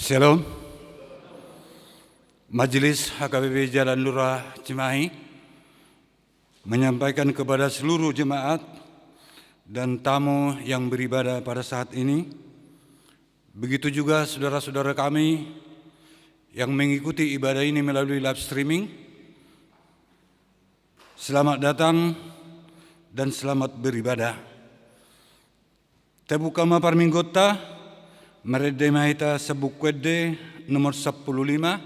Shalom. Majelis HKBP Jalan Lurah Cimahi menyampaikan kepada seluruh jemaat dan tamu yang beribadah pada saat ini, begitu juga saudara-saudara kami yang mengikuti ibadah ini melalui live streaming. Selamat datang dan selamat beribadah. Tebukama Parminggota, Merede Mahita Sebukwede nomor 15,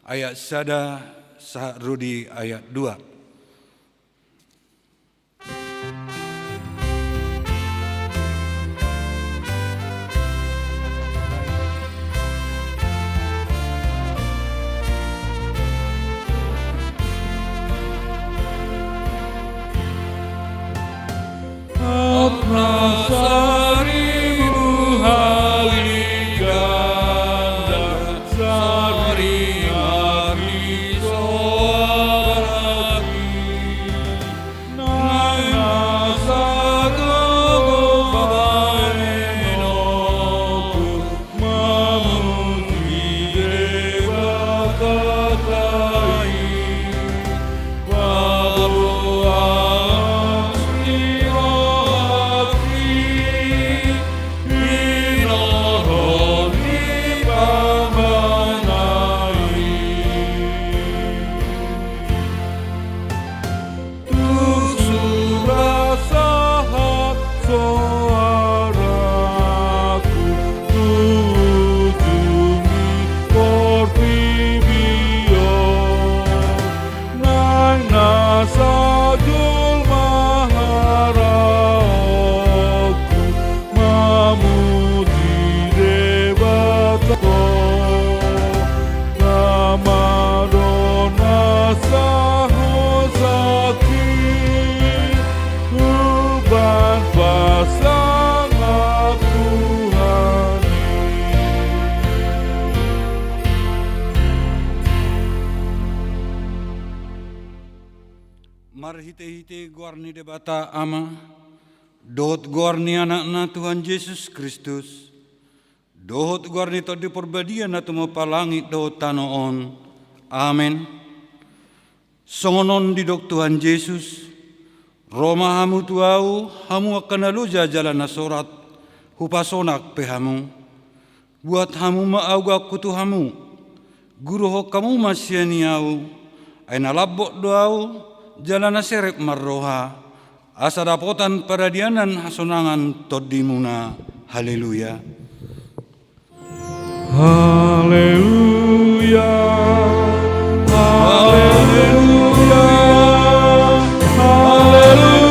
ayat sada Sahak Rudi ayat 2. Marhite-hite guarni debata ama, dohot guarni anak-na Tuhan Yesus Kristus, dohot guarni to di perbadian atau mapalangit dohot tanoon. Amen. Songonon di dok Tuhan Yesus, Roma hamu tuau, hamu akan aluja jalan nasorat, hupasonak pehamu, buat hamu maauga kutu hamu, guru ho kamu masyaniau, aina labok doau, jalan aserek marroha, asa dapotan paradianan hasonangan todimuna. Haleluya. Haleluya. Haleluya. Haleluya.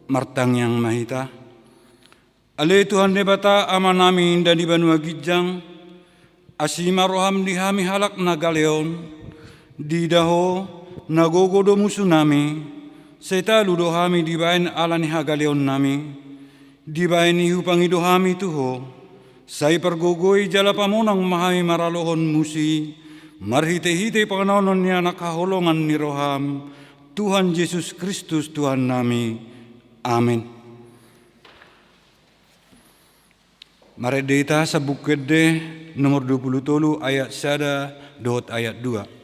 Martang yang mahita, Ale Tuhan debata aman amin dan di Banua Gijang, asima roham dihami halak nagaleon, di daho nagogodo musuh nami, seta ludohami di bain alani hagaleon nami, di bain ihupangi dohami tuho, sai pergogoi jala pamonang mahai maralohon musi, marhite-hite panganonon ni anak kaholongan ni roham, Tuhan Yesus Kristus Tuhan nami. Amin. Maredeta Sabukede nomor 20 ayat sada dot ayat 2.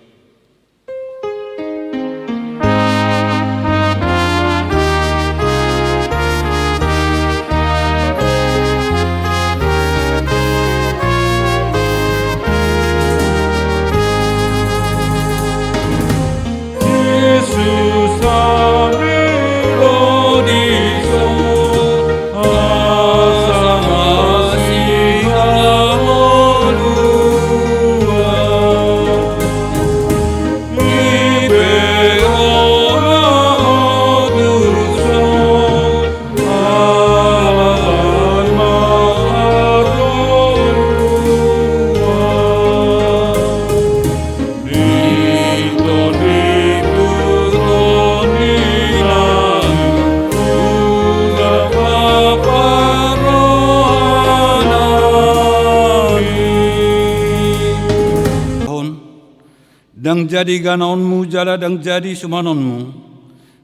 dang jadi ganaonmu jala dang jadi sumanonmu,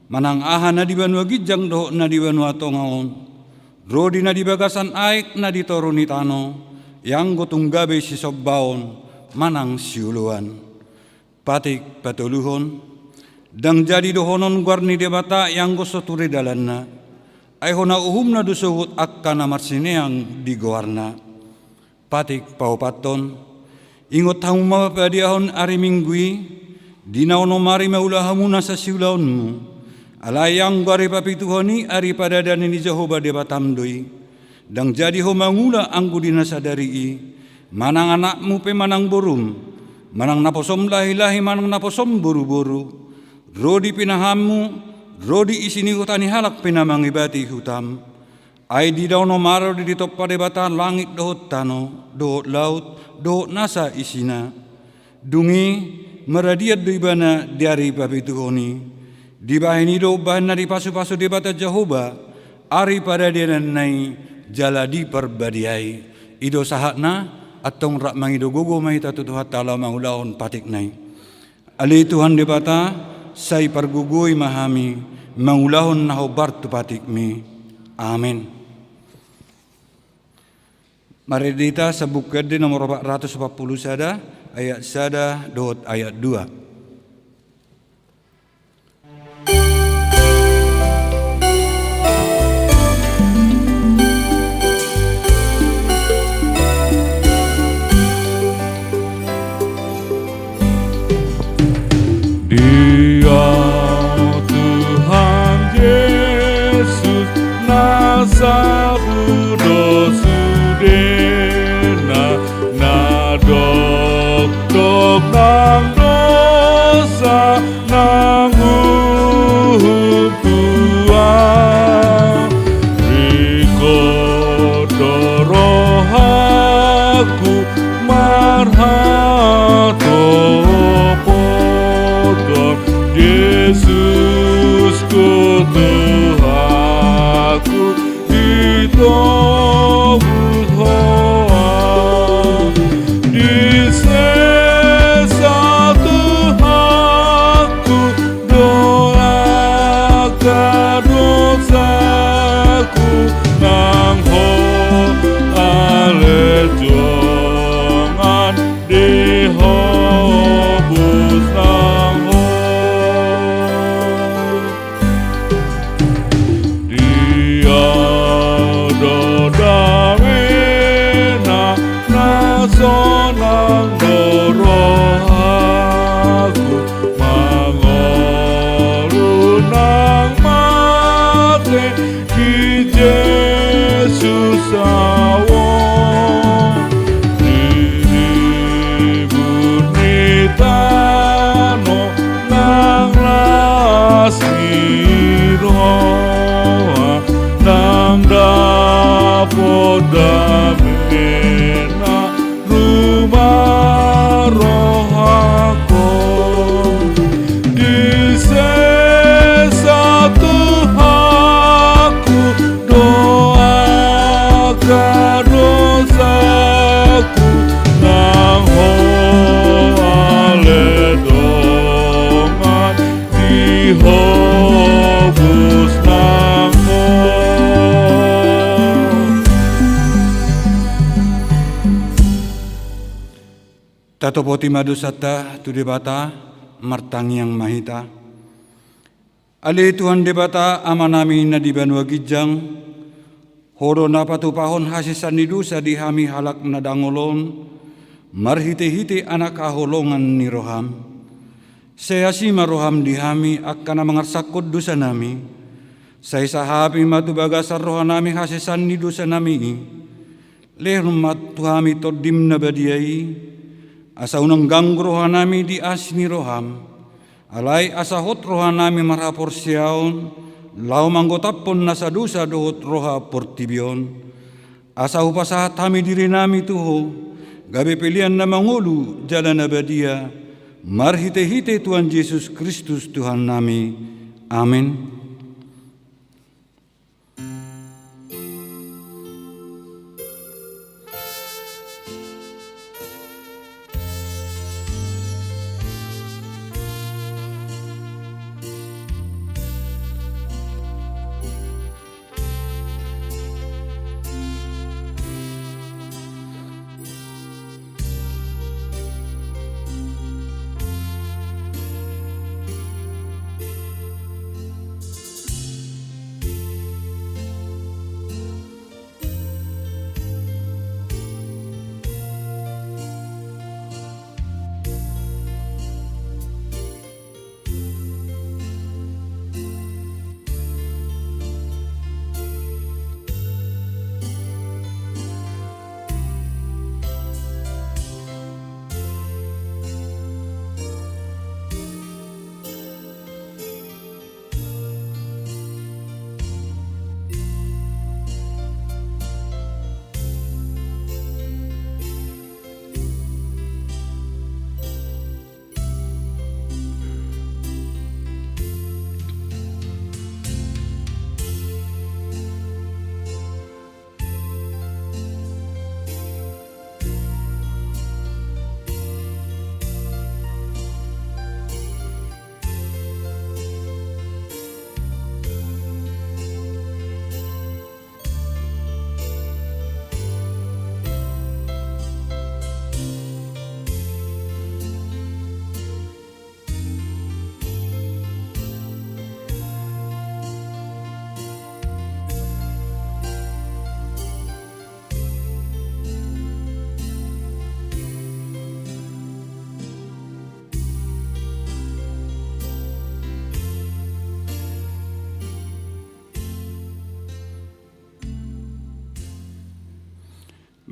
manang aha na di banua gijang doh na di banua tongaon, rodi na di bagasan aik na di toruni tano, yang gotung gabe si sobbaon, manang siuluan. Patik patuluhon, dang jadi dohonon guarni debata yang gosoture dalanna, ay hona uhum na dusuhut akka na marsineang di goarna. Patik paupaton, ingot hamu mapadiahon ari minggui, dinaono mari maulahamuna sa siulaonmu, alayang gari papituhoni ari pada danini Jehovah debatamdoi, dang jadi ho mangula anggu dinasadari manang anakmu pe manang borum, manang naposom lahi-lahi manang naposom boru-boru, rodi pinahammu, rodi isini hutani halak pinamangibati hutam, ai di daono maro di top padebata langit dohot tano, dohot laut, dohot nasa isina, dungi meradiat doibana diari papituhoni, di bahini do bahana di pasu-pasu debata Jehovah, ari pada denanai jala di perbadiai, ido sahatna atong rak mangido gogo mahita tutuhat tala mangulahon patik nai. Ali Tuhan debata, say pargugoi mahami, mangulahon nahobar tu patik mi. Amin. Mari kita sebutkan di nomor 440 sada, ayat sada, dot ayat 2. Dia Tuhan Yesus nasabudo sudena nadok dok nang dosa nang Tuhan riko dorohaku marhato Yesus ku Tuhanku ditobut hoa di sesa Tuhanku doakan dosaku nang ho ale jongan dihobus nang ho sonang dorohaku mangolunang mate di Yesus awon diribut nitano nang lasiro nang dapot damena rohaku di sesa Tuhanku doakan dosaku nang ho ale dongan dihobus nang ho. Tato poti madusata tu debata martang yang mahita. Ali Tuhan debata amanami na di banua gijang, horo na patupahon hasisan ni dusa di hami halak na dangolon, marhite-hite anak kaholongan ni roham. Saya sima roham di hami akan mangarsakot dusa nami, saya sahabi matu bagasar rohanami hasisan ni dusa nami, lehrumat tuhami todim na badiai, asa unang ganggu rohanami di asni roham, alai asa hot rohanami marhapor siaon, lau manggotapon nasa dusa dohot roha portibion, asa upasahat hami diri nami tuho, gabe pilihan na mangulu jalan abadia, marhite-hite Tuhan Yesus Kristus Tuhan nami. Amin.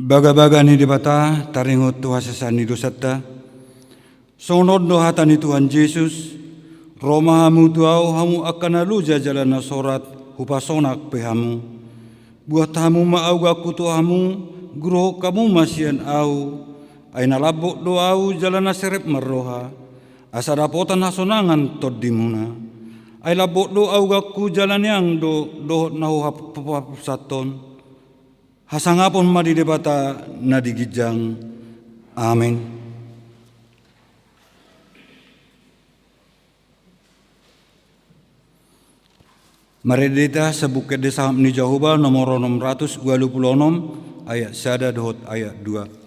Baga-baga ni dibata taringot Tuhan sesani dosata. Sonod do hatani Tuhan Yesus. Roma hamu tuau hamu akan aluja jalan sorat hupasonak pehamu. Buat hamu maauga kutu hamu guru kamu masian au. Aina labok do au jalan serep marroha. Asarapotan hasonangan tod dimuna. Ai labok do auga ku jalan yang do nahu hapusaton. Hasangapon madi debata nadigijang. Amin. Maredita sebuket desa ni Jahoba nomor 626 ayat 1 dohot ayat 2.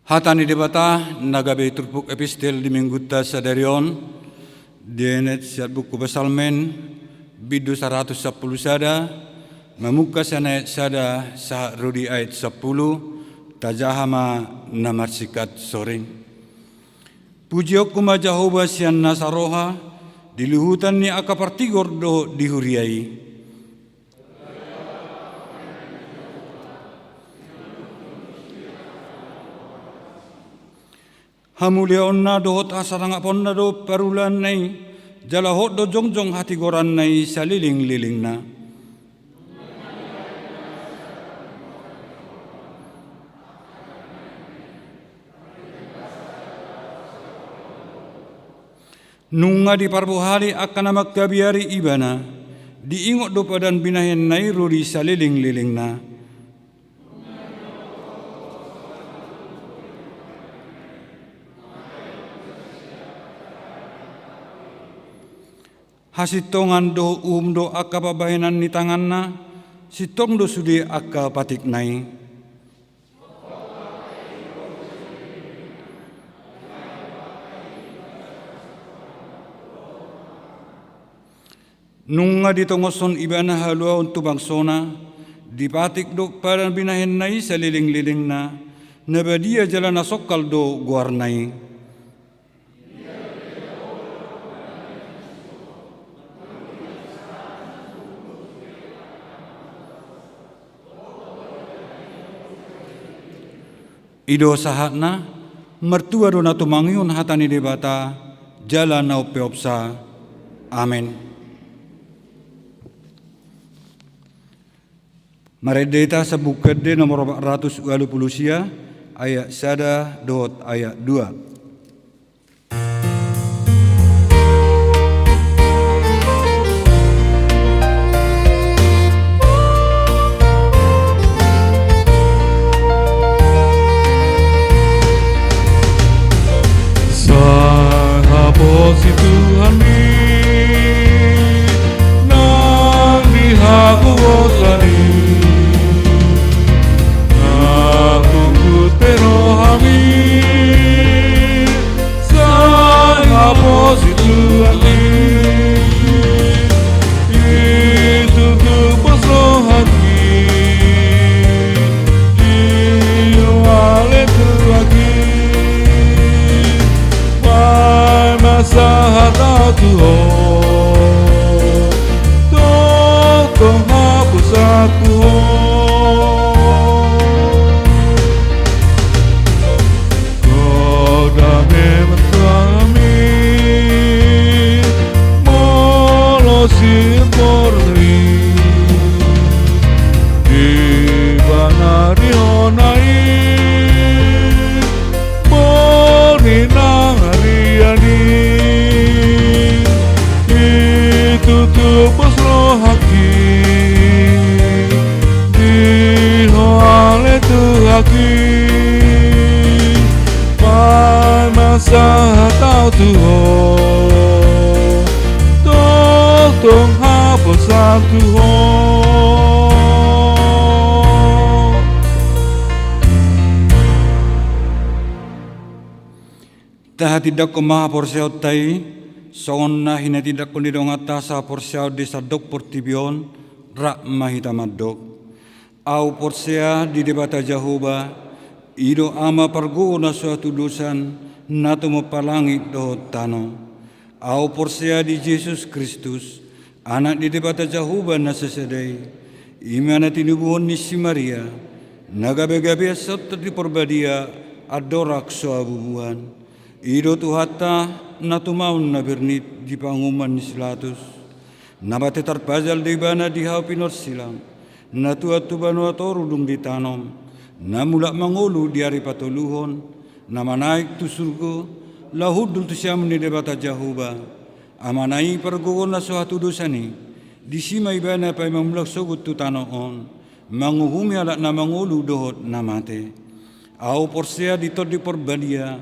Hatani debata nagabe turpuk epistel di mingguta sadarion dienet siat buku basalmen bidu 110 sada memuka sana sada sah rudi ayat 10 tajahama namarsikat soring pujiok kuma Jahoba sian nasaroha diluhutan ni akapartigor do dihuriai. Hamuliaon na dohot asarangapon na do parulan nai jalahot do jongjong hati goran nai saliling-liling na. Nunga di parbuhari akan magkabiari ibana diingot do padan binahen nai ruri saliling-liling na. Hasitongan do do akka pabahenan ni tangan na, sitong do sudi akka patik nai. Nunga ditongoson ibana halua untuk bangsona, dipatik do padan binahen nai saliling-liling na, nabadia jalan asokal do guarnai. Ido sahatna mertua do natu mangiun hatani debata jalan nau peopsa. Amin. Maredeta sebukede nomor 420 sia ayat sada dot ayat 2. Tuhan, tolong hapus aku. Kau damai kami, molosi porri, di banari onai, porinang ariani, itu tupus rohaki, di hoale tuhaki. Masa tahu Tuhan, tolong hapus aku Tuhan. Taha tidak ko maha porsiaw tay, soon na hina tidak ko nidong atasa porsiaw di sa dok portibion, rak mahita madok. Au porsia di debata Jahoba, ido ama pargo na suatu dosan, nato mo palangit do tano. Au porsia di Yesus Kristus, anak di debata Jahoba na sesedai, imana tinubuhon ni si Maria, nagabe-gabe asot di porbadia, adorak soabubuan. Ido tuhata na tumaon na bernit di panguman ni Silatus, nabate tarpazal di bana di hau pinor silang, na tuat tubano atorudung di tanom, na mula mangulu di hari patuluhon, na manaik tu surgo, lahudul tu siam ni debata Jahoba, amanai pergogon na suatu dosani, di sima ibana pa mamulak sogut tu tanoon, manguhumi alak na mangulu dohot na mate, au porsia di tod di porbadia,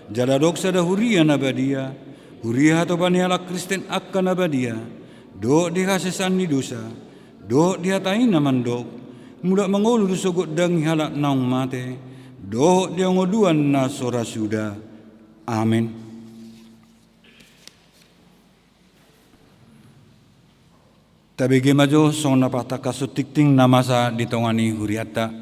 jala doksa da huria na badia, huria hato bani ala Kristen akka na badia, do di hasesan ni dosa, do di hatain na mandok, mula mangulu sugot dang halak naung mate, do di ngoduan na sora suda. Amin. Tabigi majo song napataka sutikting namasa ditongani huriata.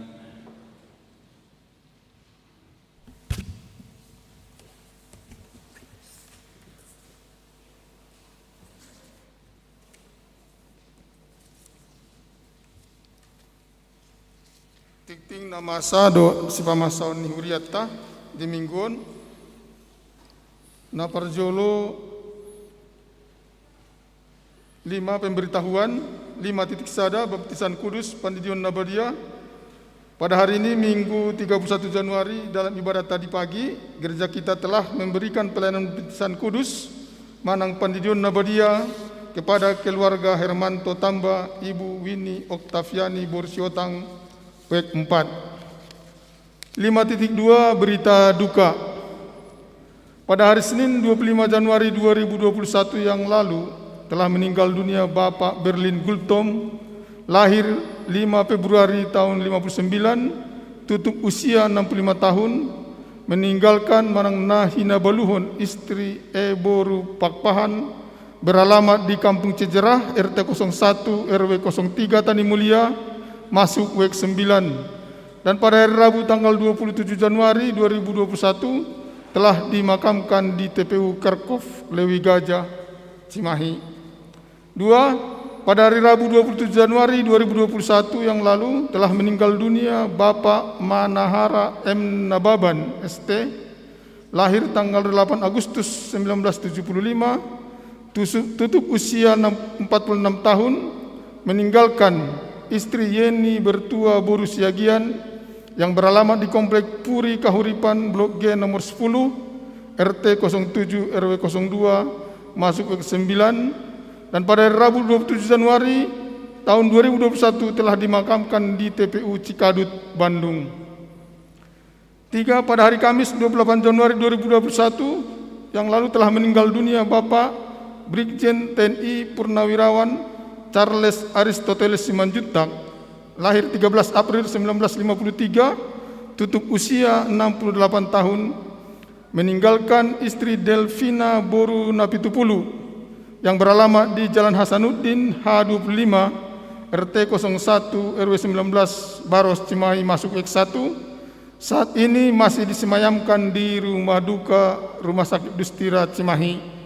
Tikting namasa do si pamasaw ni huriata di minggon na parjolo 5 pemberitahuan 5 titik sada baptisan kudus Pandidion Nabadia. Pada hari ini Minggu 31 Januari dalam ibadat tadi pagi gereja kita telah memberikan pelayanan baptisan kudus Manang Pandidion Nabadia kepada keluarga Hermanto Tamba, Ibu Winnie Oktaviani Borsiotang Pek 4. 5.2 berita duka. Pada hari Senin 25 Januari 2021 yang lalu telah meninggal dunia Bapak Berlin Gultom, lahir 5 Februari tahun 59, tutup usia 65 tahun, meninggalkan Manang Nahina Baluhon, istri Eboru Pakpahan, beralamat di Kampung Cejerah, RT 01 RW 03 Tani Mulia, masuk WEK 9, dan pada hari Rabu tanggal 27 Januari 2021 telah dimakamkan di TPU Karkov Lewi Gajah, Cimahi. 2. Pada hari Rabu 27 Januari 2021 yang lalu telah meninggal dunia Bapak Manahara M. Nababan, ST, lahir tanggal 8 Agustus 1975, tutup usia 46 tahun, meninggalkan istri Yeni Bertua Boru Siagian yang beralamat di Komplek Puri Kahuripan Blok G nomor 10 RT 07 RW 02 masuk ke 9, dan pada hari Rabu 27 Januari tahun 2021 telah dimakamkan di TPU Cikadut, Bandung. 3. Pada hari Kamis 28 Januari 2021 yang lalu telah meninggal dunia Bapak Brigjen TNI Purnawirawan Charles Aristoteles Simanjuntak, lahir 13 April 1953, tutup usia 68 tahun, meninggalkan istri Delvina Boru Napitupulu yang beralamat di Jalan Hasanuddin H25 RT 01 RW 19 Baros Cimahi masuk X1. Saat ini masih disemayamkan di rumah duka Rumah Sakit Dustira Cimahi.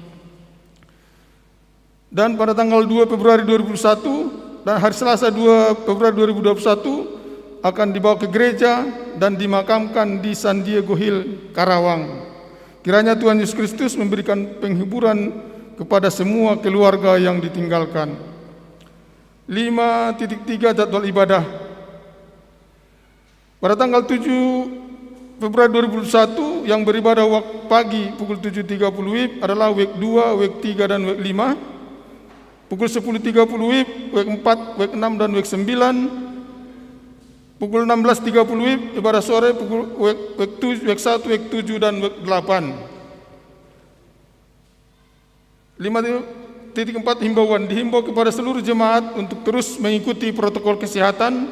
Dan pada tanggal 2 Februari 2021 dan hari Selasa 2 Februari 2021 akan dibawa ke gereja dan dimakamkan di San Diego Hill, Karawang. Kiranya Tuhan Yesus Kristus memberikan penghiburan kepada semua keluarga yang ditinggalkan. 5.3 jadwal ibadah. Pada tanggal 7 Februari 2021 yang beribadah waktu pagi pukul 7.30 WIB adalah WIB 2, WIB 3 dan WIB 5. Pukul 10.30 WIB, WIB 4, WIB 6 dan WIB 9. Pukul 16.30 WIB ibadah sore, pukul WIB 7, WIB 1, WIB 7 dan WIB 8. 5.4 himbauan. Dihimbau kepada seluruh jemaat untuk terus mengikuti protokol kesehatan,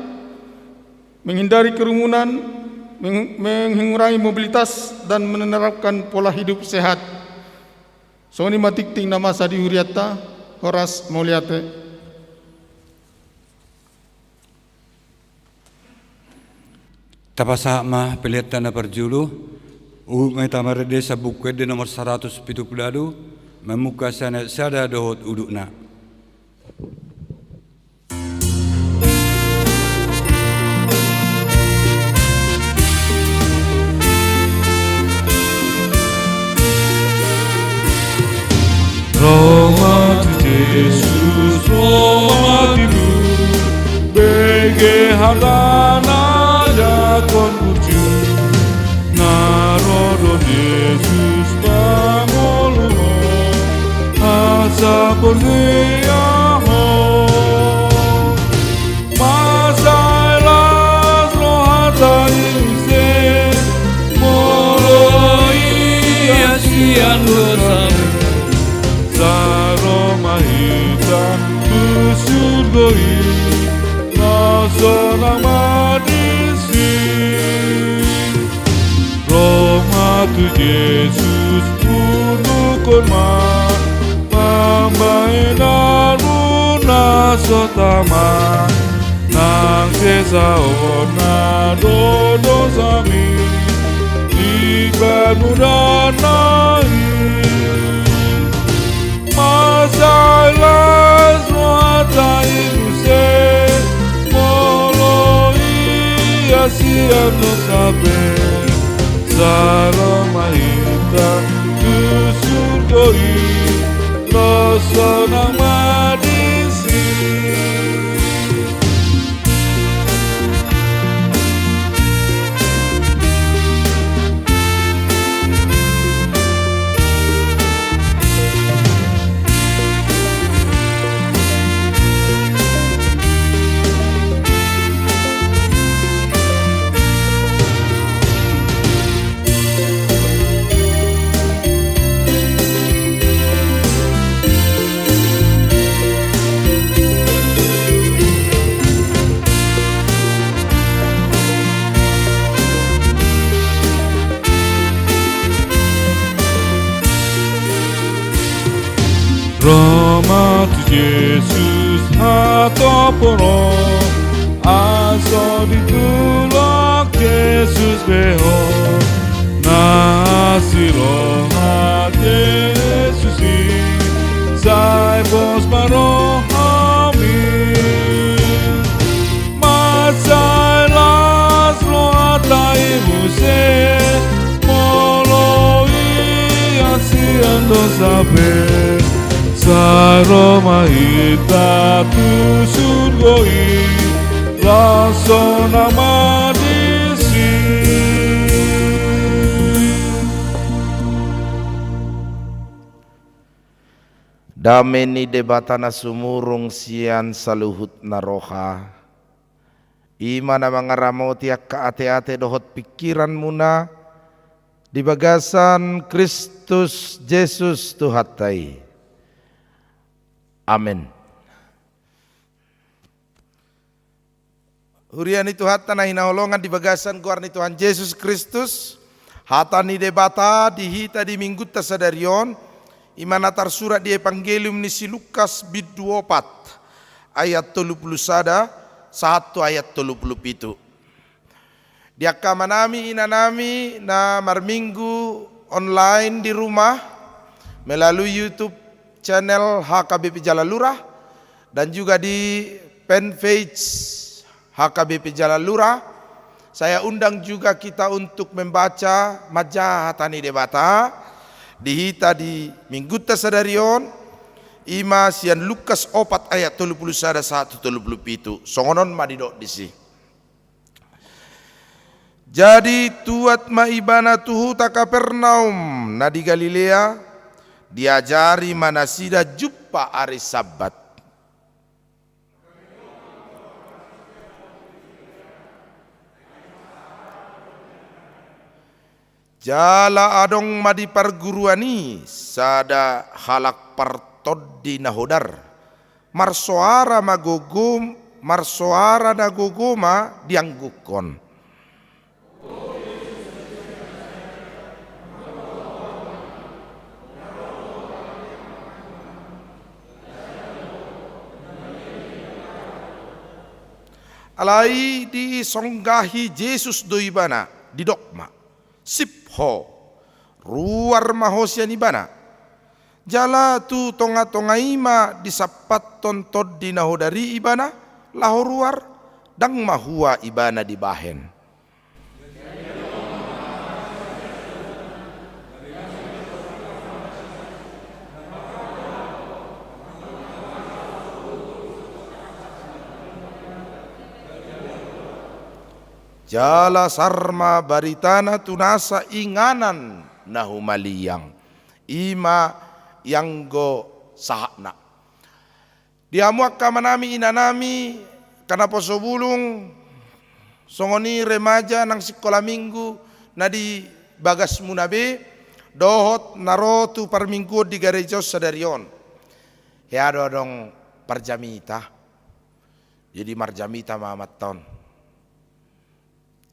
menghindari kerumunan, mengurangi mobilitas dan menerapkan pola hidup sehat. Soni matikting nama Sadi Huriata, Horas Mauliate. Tapasa mah pelihatan na perjulu, may tamarede sa bukid nomor 170, memuka sana sada dohot uduk na. Jesus, romatimu, bege hadana ya kon kurju, narodon Jesus pangolo, asa pordeaho, masailas rohata inuse, moloi asian dosame. Mahita surgoi nasona madisi Roma tu Jesus punu korma pambaina runa sotama nang sesa ona dodo sami ibanudana Masalah rohata inuse, moloi asian no sabe, saromahita tusurgoi, losona madisi. Roma tu Jesus hatoporo aso ditulak Jesus beho nasiro hat Jesusi sai bos marohami masailas rohatai muse moloi asian dosabe Saromahita tusurgoi rasona madisi. Dameni debatana sumurung sian saluhut naroha. Imana mangaramoti akka ate-ate dohot pikiran muna di bagasan Kristus Jesus Tuhatai. Amin. Huriani Tuhan tanah hinaholongan di bagasan kuarni Tuhan Yesus Kristus. Hatani debata dihita di minggu tasadarion. Imanatar surat di Evangelium ni si Lukas bid 24 ayat 31 1 ayat 37. Diakka manami inanami na marminggu online di rumah melalui YouTube channel HKBP Jalalurah dan juga di fanpage HKBP Jalalurah. Saya undang juga kita untuk membaca Majah Hatani Debata dihita di Mingguta Sadarion ima sian Lukas 4 ayat 31-37 songonon madidok disi. Jadi tuat maibana tuhu ta Kapernaum na di Galilea diajari manasida jumpa hari Sabat. Jala adong madi perguruani sada halak partod di nahodar marsoara nagogoma dianggukon. Alai di songgahi Yesus doibana di dokma sipho ruar mahosya ni bana jala tu tonga ima disapat tontod di nahodari ibana lahoruar dang mahua ibana di bahen. Jala sarma baritana tunasa inganan nahumaliyang ima yanggo sahakna. Diamuak kamanami inanami kana posobulung songoni remaja nang sekolah minggu nadi bagas munabe dohot narotu parminggu di gereja sadarion. Ya dong parjamita. Jadi marjamita mamat ton.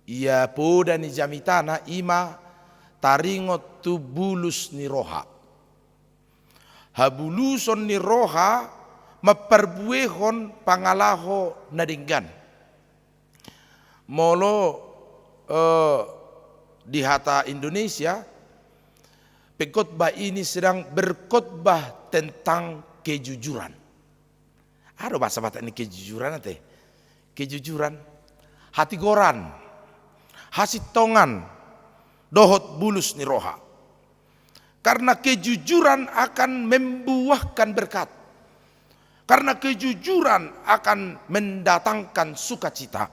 Ia poda ni jamitana ima taringot tu bulus ni roha. Habuluson ni roha maperbuehon pangalaho nadinggan. Molo di hata Indonesia pengkhotbah ini sedang berkhotbah tentang kejujuran. Ada bahasa ini kejujuran ate. Kejujuran, hati goran. Hasitongan dohot bulus ni roha. Karena kejujuran akan membuahkan berkat. Karena kejujuran akan mendatangkan sukacita.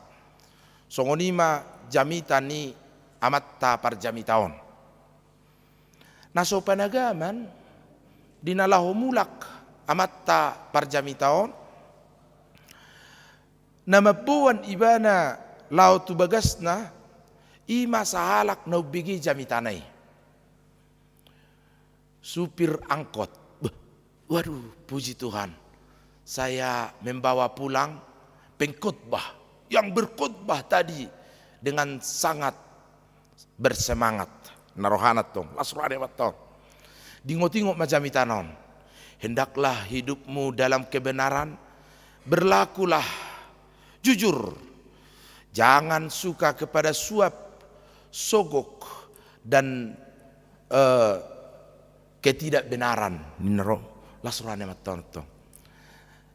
Songonima jamita ni amatta parjamitaon. Naso panagaman dinalahomulak amatta parjamitaon. Namapuan ibana lau tu bagasna ima sahalak na bigi jamitanay. Supir angkot. Waduh, puji Tuhan. Saya membawa pulang pengkhotbah yang berkhotbah tadi dengan sangat bersemangat. Narohanat tong, lasrane watong. Dingo-tingo majamitanon. Hendaklah hidupmu dalam kebenaran, berlakulah jujur. Jangan suka kepada suap, sogok dan ketidakbenaran. Nero lasurane matonto.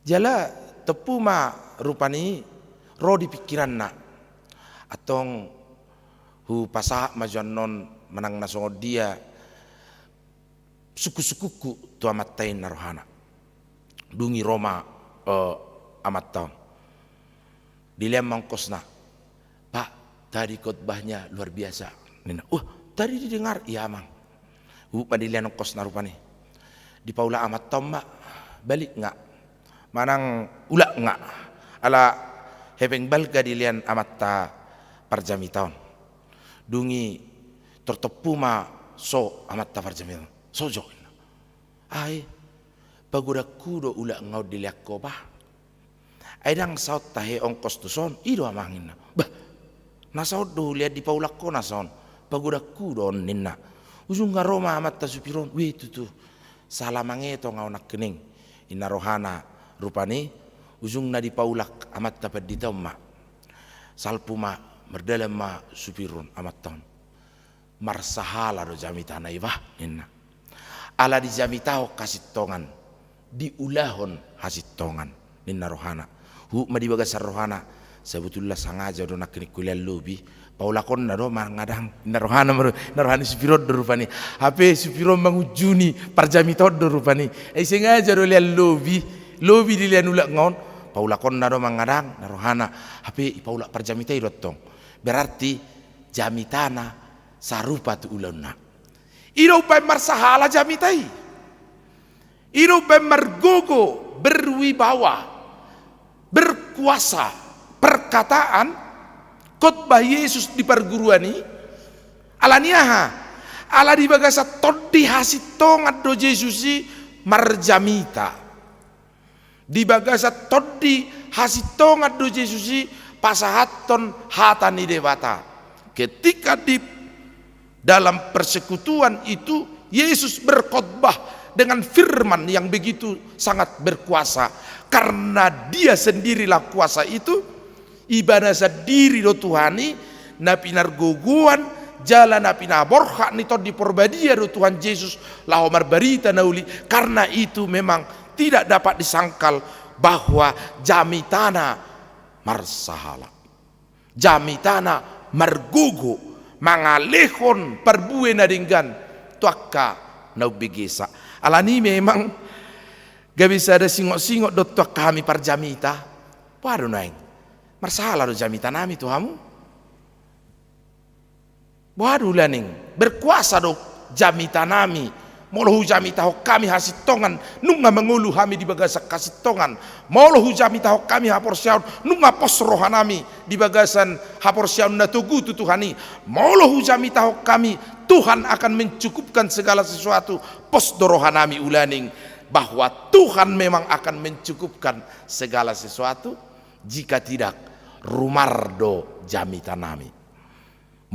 Jala tepuma rupani ro di pikiran na atong hu pasah majuanon menang nasongod dia suku-sukuku tu amatain narohana. Dungi Roma amat taon. Diliam mangkosna. Pak, tadi khotbahnya luar biasa. Nina, tadi didengar, iya mang. Padilian kos narupani. Di paula amat tomba, balik nggak? Manang ulak nggak? Ala hepeng balga dilian amat ta parjami tahun. Dungi tertepuma so amat ta parjami tahun. Sojo. Ai, pagodaku do ulak ngau diliak ko bah. Aidang saut tahe ongkos tuson, ido amangin. Bah, nasaut do lihat di paulak ko nason. Pagodaku don ninna. Ujung ngaroma amat ta supiron. Wih tutu. Salamange to ngau nak kening. Ina rohana rupani. Ujung na di paulak amat ta pedita ma. Salpuma merdalam ma supiron amat tahun. Marsahala do jamita na ibah ninna. Ala di jamita kasih tongan. diulahon hasittongan ninna rohana hu madibagasar rohana sebetulnya sangaja do nak kuliah lobi paulakon na do mangadang ninna rohana supirod do rupani hape supiro mangujuni parjamitod do rupani sengaja do lian lobi dilian ulak ngon paulakon na do mangadang na rohana hape paulak parjamitai rottong berarti jamitana sarupa tu ulana iro pa marsahala jamitai iro pa margogo berwibawa berkuasa perkataan khotbah Yesus di perguruan ini alaniaha ala di bagasa todi hasitongat do Yesusi marjamita di bagasa todi hasitongat do Yesusi pasahaton hatani dewata ketika di dalam persekutuan itu Yesus berkhotbah dengan firman yang begitu sangat berkuasa karena dia sendirilah kuasa itu ibadah sadiri do Tuhani napi nargoguan jalan napi naborha nito di porbadia do Tuhan Yesus lahomar barita nauli karena itu memang tidak dapat disangkal bahwa jamitana marsahala jamitana margogo mangalehon perbuena dengan tuaka nau begesa alani memang gak bisa ada singok-singok do tuaka kami parjamita padu naing marsahala do jamita nami tuhamu waduh laning berkuasa do jamita nami molohu jamita ho kami hasitongan nunga mengulu kami di bagasan kasitongan molohu jamita ho kami haporsiaun nunga pos rohanami di bagasan haporsiaun natugu tutuhani molohu jamita ho kami Tuhan akan mencukupkan segala sesuatu pos dorohanami ulaning bahwa Tuhan memang akan mencukupkan segala sesuatu jika tidak rumardo jamitanami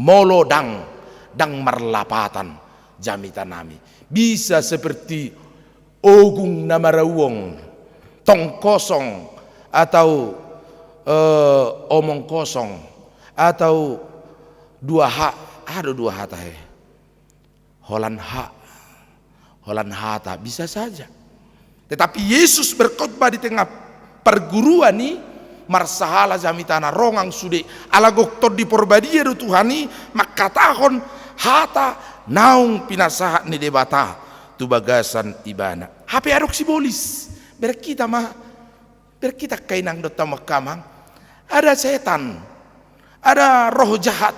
molo dang marlapatan jamitanami bisa seperti ogung namarawong tong kosong atau omong kosong atau dua hak ada dua hata holan hata bisa saja tetapi Yesus berkhotbah di tengah perguruan ini marsahala jamitana rongang sude ala goktor di porbadia do Tuhani maka tahon hata naung pinasahat ni debata tu bagasan ibana hape adok simbolis berkita kainang do tamakamang ada setan ada roh jahat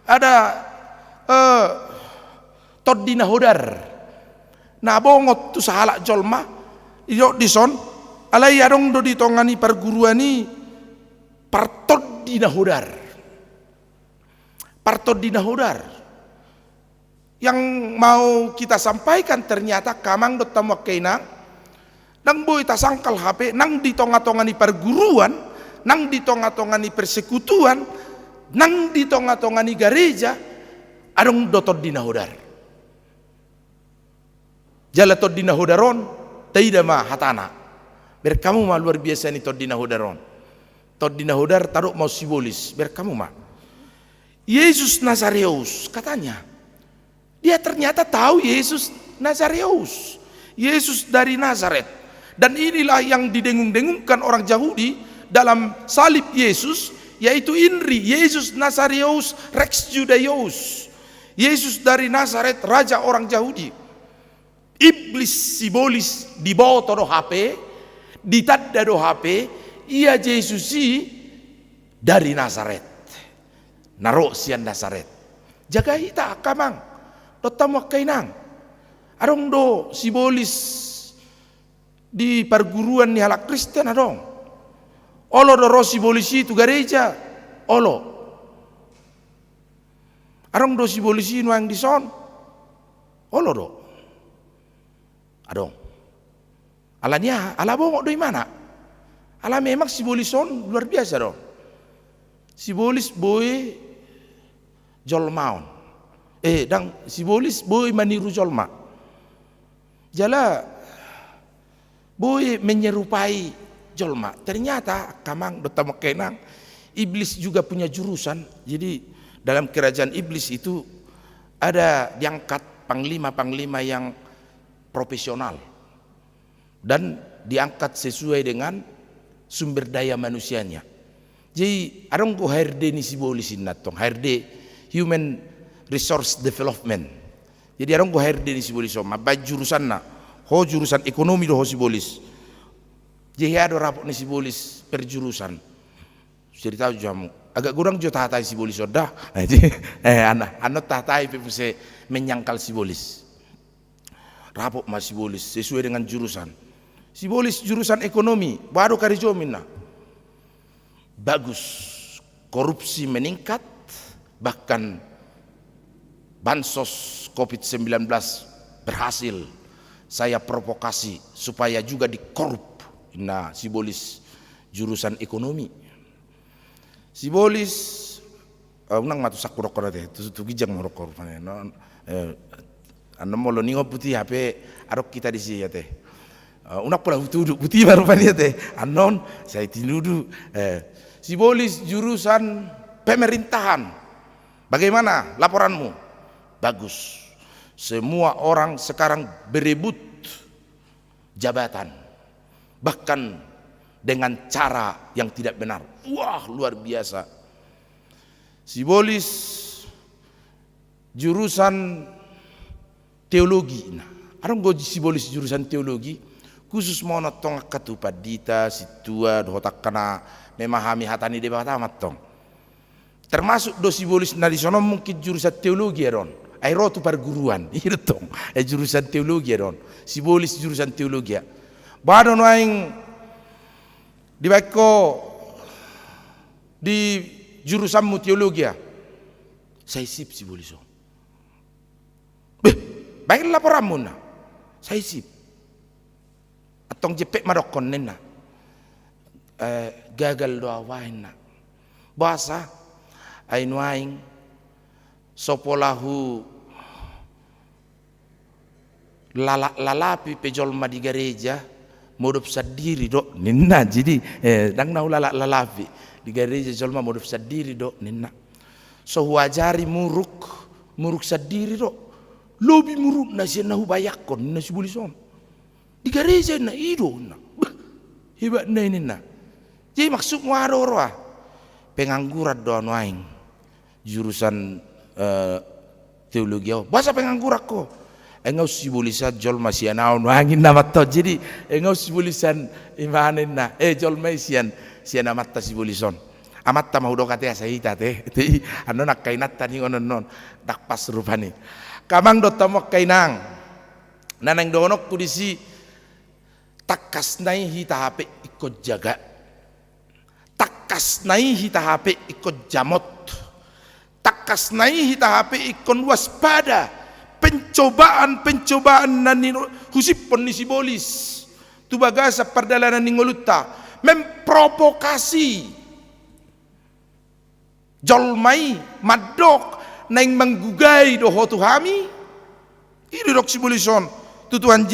ada toddina hodar na bongot tu sahala jolma iyo dison alai adong do ditongani perguruan ni partoddina hodar yang mau kita sampaikan ternyata kamang do tamu kainang nang boy tasangkal HP nang di tonga-tongani perguruan nang di tonga-tongani persekutuan nang di tonga-tongani gereja adong dotor dina hodar jala tod dina hodaron taida ma hatana berkamu ma luar biasa ni tod dina hodaron tod dina hodar taruh mau simbolis berkamu ma Yesus Nazareus katanya dia ternyata tahu Yesus Nazareus, Yesus dari Nazaret. Dan inilah yang didengung-dengungkan orang Yahudi dalam salib Yesus, yaitu Inri, Yesus Nazareus Rex Judaeus. Yesus dari Nazaret, raja orang Yahudi. Iblis simbolis di bawah do HP, ditanda do HP, ia Yesus dari Nazaret. Narok sian Nazaret. Jaga ita kamang. Dotamu kainang adong do simbolis di perguruan ni halak Kristen adong olo do ro simbolis itu gereja olo adong do simbolis itu yang dison olo do adong alanya ala bongok do mana ala memang simbolison luar biasa dong simbolis boy jolmaun dang simbolis boy maniru jolma jala boy menyerupai jolma ternyata kamang dotamu kenang iblis juga punya jurusan jadi dalam kerajaan iblis itu ada diangkat panglima-panglima yang profesional dan diangkat sesuai dengan sumber daya manusianya. Jadi adong ko HRD ni sibolisin natong HRD Human Resource Development. Jadi adong ko HRD ni sibolis mabay jurusan na ho jurusan ekonomi do ho sibolis. Jadi ada rapot ni sibolis per jurusan. Cerita jamu agak kurang jo tatai sibolis dah. Anot tatai pepuse menyangkal sibolis. Rapot mas sibolis sesuai dengan jurusan. Sibolis jurusan ekonomi baru karijomin na. Bagus, korupsi meningkat, bahkan bansos COVID-19 berhasil. Saya provokasi supaya juga dikorup. Nah, sibolis jurusan ekonomi. Sibolis unang matu sakurokor teh, tu gijang morokor pane. Anu molo ningo putih HP arok kita di sini ya teh. Unak pula putih baru pane teh. Anon saya tinudu sibolis jurusan pemerintahan. Bagaimana laporanmu? Bagus. Semua orang sekarang berebut jabatan. Bahkan dengan cara yang tidak benar. Wah, luar biasa. Sibolis jurusan teologi. Nah, arang goji sibolis jurusan teologi khusus mau notong katupadita situa dohotak kena memahami hatani debata matong. Termasuk do sibolis na disono mungkin jurusan teologi eron. Airo tu perguruan, itu tong. Jurusan teologi eron. Sibolis jurusan teologi. Bado noaing di bako di jurusanmu teologi. Saya sip sibolis. Baik laporanmu na. Saya sip. Atong jepek marokon nena. Gagal doa wain na. Bahasa ain waing sopolahu lalapi pejol di gereja modop sadiri do ninna jadi dang nau lalapi di gereja jolma modop sadiri do ninna so wajari muruk sadiri do lobi muruk na siya nahu bayakon na sibulison di gereja na ido na hebat na ninna jadi maksud muaroro pengangguran doan waing jurusan teologi bahasa pengangguran ko engau sibulisan jol masih naon wangin nama to jadi engau sibulisan imanen na jol masian sian amat ta sibulison amat ta mau dokate asahita teh ti anu nak kainat tani non dak pas rupani kamang do tamok kainang nanang donok kudisi takas nai hita HP ikut jaga takas nai hita HP ikut jamot takas nai hita HP ikut waspada pencobaan nani husipon ni sibolis tu bagasa perdalanan ni ngoluta memprovokasi jolmai madok naing menggugay doho tuhami itu dok sibolison tu Tuhan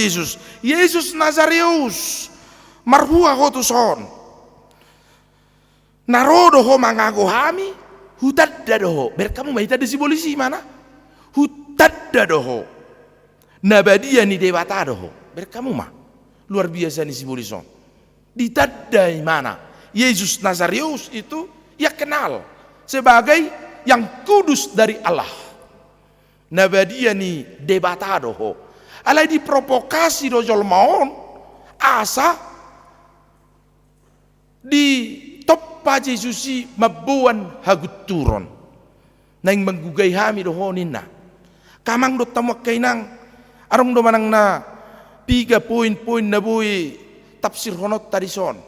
Yesus Nazareus marhua hotuson narodo ho mangagohami hutad dadoho berkamu mahita di sibolisi mana hutad dadoho nabadia ni dewata doho berkamu mah luar biasa ni sibolison ditadai mana Yesus Nazareus itu ya kenal sebagai yang kudus dari Allah nabadia ni debata doho alai diprovokasi do jolmaon asa di toppa Yesusi mabuan haguturon naing menggugay hami dohonin na kamang do tamuak kainang arong do manang na 3 poin na buhi tafsir honot tarison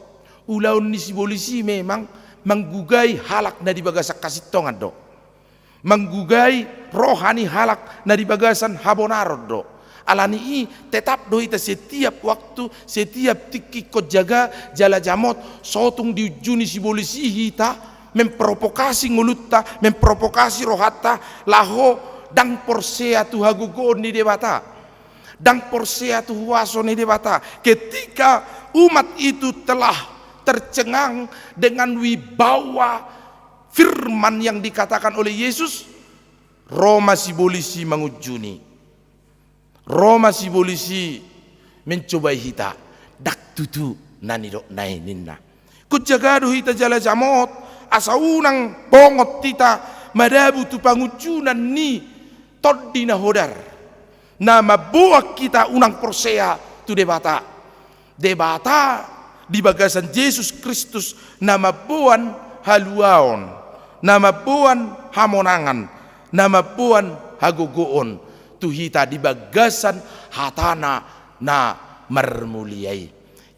ulaun ni sibolisi memang menggugay halak na di bagasak kasitongan do menggugay rohani halak na di bagasan habonarod do alani tetap do ita setiap waktu setiap tiki ko jaga jala jamot sotung di juni sibolisi hita memprovokasi ngulutta memprovokasi rohata laho dang porsea tu hagugon ni debata dang porsea tu huaso ni debata ketika umat itu telah tercengang dengan wibawa firman yang dikatakan oleh Yesus Roma sibolisi mengujuni Roma sibolisi mencobai hita dak tutu nanidok nai ninna. Kujagado hita jala jamot asa unang bongot tita madabu tu pangujunan ni toddina hodar. Nama buak kita unang persea tu debata. Debata di bagasan Yesus Kristus nama buan haluaon, nama buan hamonangan, nama buan hagogoon. Tu hita di bagasan hatana na marmuliai.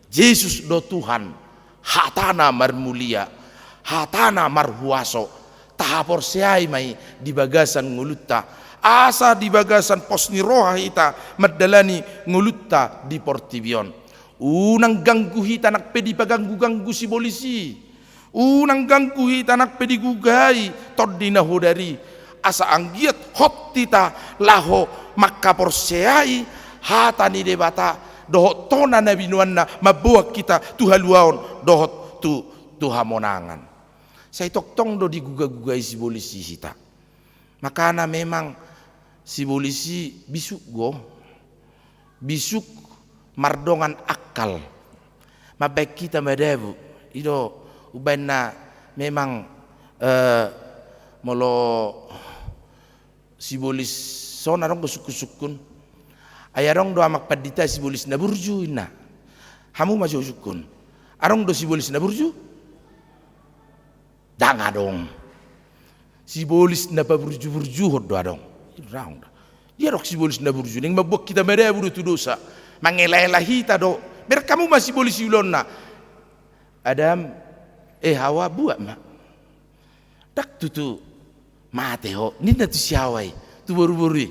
Yesus do Tuhan hatana marmulia, hatana marhuaso. Tahapor seai mai di bagasan ngulutta. Asa di bagasan posni roha hita madalani ngulutta di portibion. Unang ganggu hita nak pedi paganggu-ganggu si polisi. Unang ganggu hita nak pedi gugai toddina hodari. Asa anggiat hot tita laho makapor seai hatani debata dohot tona nabi nuanna mabuak kita tuhaluaon dohot tu hamonangan. Saya toktong do diguga-gugai si polisi hita. Makana memang si polisi bisuk mardongan akal. Mabek kita madabu ido ubanna memang molo si bolis son arong besukun ayarong do amak padita si bolis na burju ina hamu masih sukun arong do si bolis na burju danga dong si bolis na burju hodo adong irang dia rok si bolis na burju ning mabok kita madabu do dosa mangelah hita do ber kamu masih bolis ulonna Adam Hawa buat mak dak tutu mate ho ninda tu siawai tu baru-baru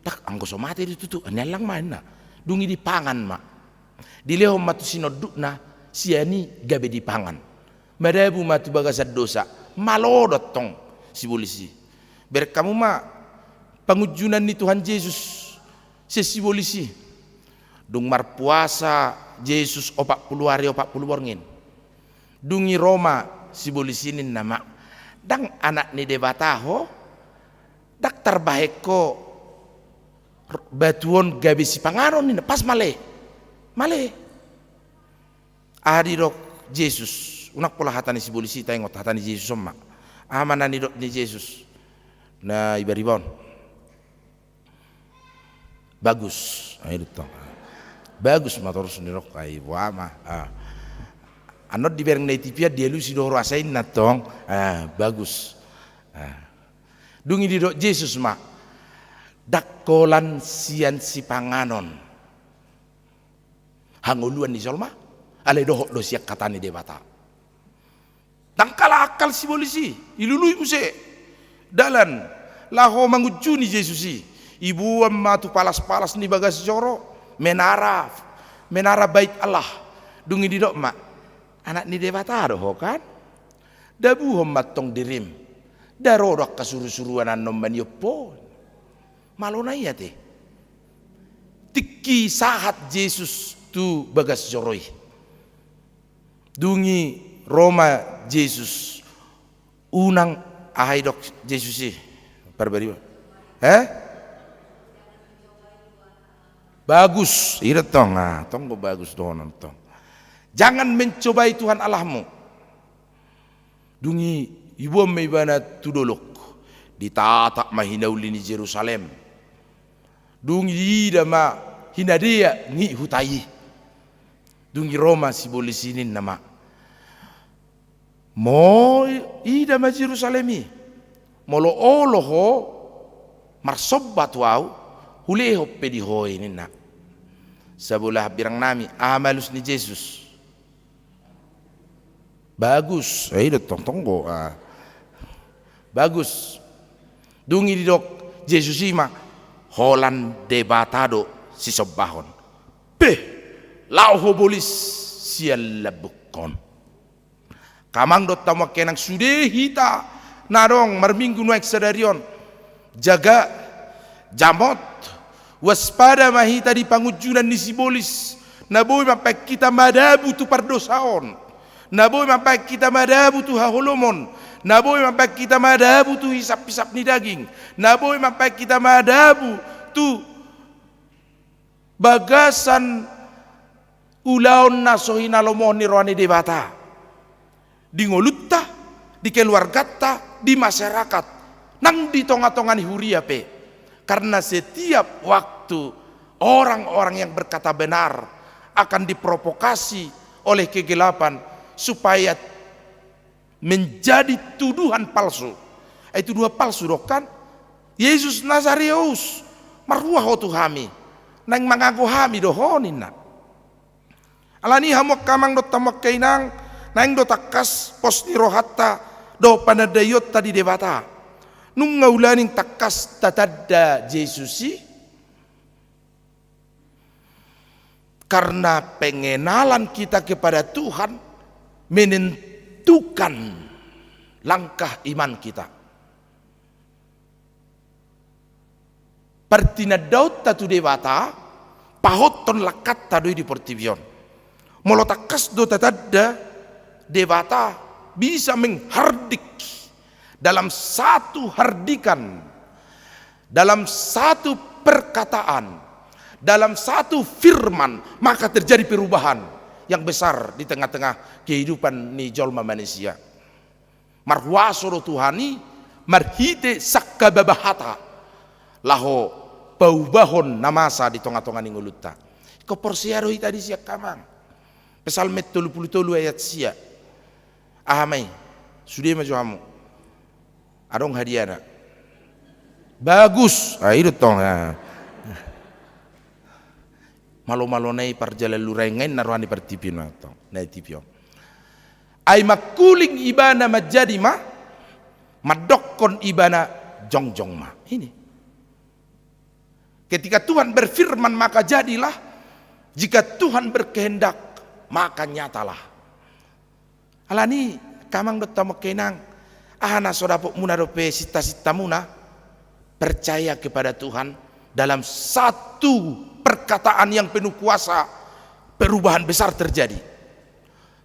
tak anggo so mate di tutu nelang mana dungi di pangan mak di leho matu sinodukna siani gabe di pangan madabu matu bagasad dosa malodot tong si polisi ber kamu mak pengujunan ni Tuhan Yesus si polisi dung mar puasa Yesus 40 hari 40 borngin dungi Roma si polisi nin nama dang anak ni debataho dak terbaik ko batuon gabi si pangaron ni pas male ahadi dok Yesus unak pola hatani si polisi tengok hatani Yesus somma amana ni dok ni Yesus na ibaribon bagus ayo tong bagus motor sendiri ai wama anot di bereng nei tipia dia lu si do rasain natong bagus dungi di do Yesus ma dakkolan sian si panganon hanguluan di solma ale dohok do siak katani debata tangkala akal si polisi ilului use dalan laho mangujuni Yesusi ibu amma tu palas-palas ni bagas joro menara bait Allah dungi di do ma anak ni debata doh kan dabu matong dirim darodak kasuru-suruan nomban yopo malona iya teh tiki sahat Yesus tu bagas joroi dungi Roma Yesus unang ahai dok Yesusi barbari bagus irat tong tong bagus donon tong. Jangan mencobai Tuhan Allahmu. Dungi ibu meibana tudolok ditatak mahinauli ni Jerusalem. Dungi dama hinadia ni hutai. Dungi Roma si bolisinin nama. Mo ida ma Jerusalemi. Molo oloho marsobat wau huleho pedihoi nina. Sebelah birang nami amalus ni Yesus. Bagus, itu tong-tonggo. Bagus. Dungi di dok Yesus ima holan debatado si sobahon. Lauho bolis sial labukon. Kamang dot tamak kenang sude hita narong marminggu nuek sadarion. Jaga jamot waspada mahita di pangujunan ni si bolis. Naboy mapak kita madabu tu pardosaon. Naboy mapak kita madabu tu haholomon. Naboy mapak kita madabu tu hisap-hisap ni daging. Naboy mapak kita madabu tu bagasan ulaon na sohina lomoni roani debata. Di ngolutta, di keluargata, di masyarakat, nang di tonga-tongani huria pe. Karena setiap waktu orang-orang yang berkata benar akan diprovokasi oleh kegelapan supaya menjadi tuduhan palsu. Itu dua palsu dok kan? Yesus Nazareus marwah hotu hami nang mangaku hami dohonin na. Alani hamok kamang do tamak kainang nang do takas pos ni rohatta do panadayot tadi debata. Nung ngaulaning takas tatadda Jesusi karena pengenalan kita kepada Tuhan menentukan langkah iman kita. Partina daud tatu debata pahoton lakat tadui di portivion. Molotakas do tatadda debata bisa menghardik dalam satu hardikan, dalam satu perkataan, dalam satu firman, maka terjadi perubahan yang besar di tengah-tengah kehidupan ni jolma manusia. Marwasoro Tuhani marhite sakkababahata laho paubahon namasa di tengah-tengah ni ngulutta. Ko porsiaro tadi siak kamang. Pesal met 33 ayat sia. Ahamai sudah maju hamu. Adong hadiah. Bagus. Itu tong. Malo-malo nai parjala lurengain naruhan di partipin atau nai tipio. Ai makuling ibana majadi ma madokon ibana jongjong ma. Ini. Ketika Tuhan berfirman maka jadilah. Jika Tuhan berkehendak maka nyatalah. Alani kamang dot tamak kenang. Ahana sodapok muna dope sita-sita muna percaya kepada Tuhan dalam satu perkataan yang penuh kuasa perubahan besar terjadi.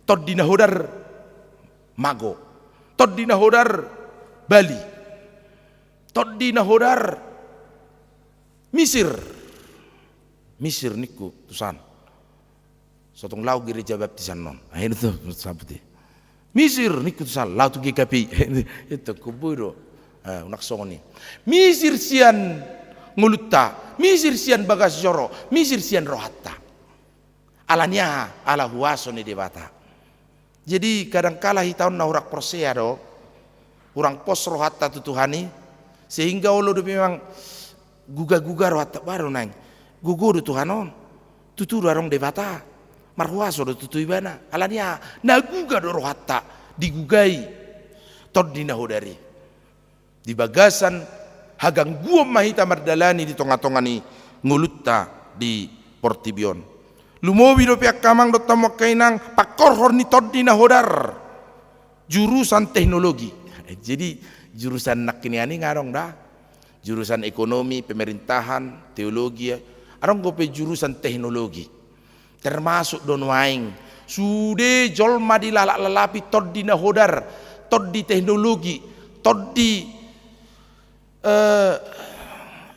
Tod dinahodar Mago, tod dinahodar Bali, tod dinahodar Misir niku tusan. Sotong lau gereja baptisan non. Akhirnya tuh sabuti. Misir niku tusan lau tu GKP itu kuburo unak songoni. Misir sian ngulutta, misir sian bagas joro, misir sian rohatta. Alanya ala huaso ni debata. Jadi kadangkala hitaun na urak persea do, urang pos rohatta tu Tuhani, sehingga olo do memang guga-guga rohatta baru nang, gugu do Tuhanon, tutu arong debata. Marhuaso do tutu ibana alania naguga do rohatta digugai tod dinahodari di bagasan hagang guom mahita mardalani di tonga-tongani ngulutta di portibion lumobi do piak kamang do tamok kainang pakorhor ni tod dinahodar jurusan teknologi. Jadi jurusan nak kini ani ngarong dah jurusan ekonomi pemerintahan teologi arong gope jurusan teknologi termasuk don waing sude jolma di lalak-lalapi tod di nahodar tod di teknologi tod di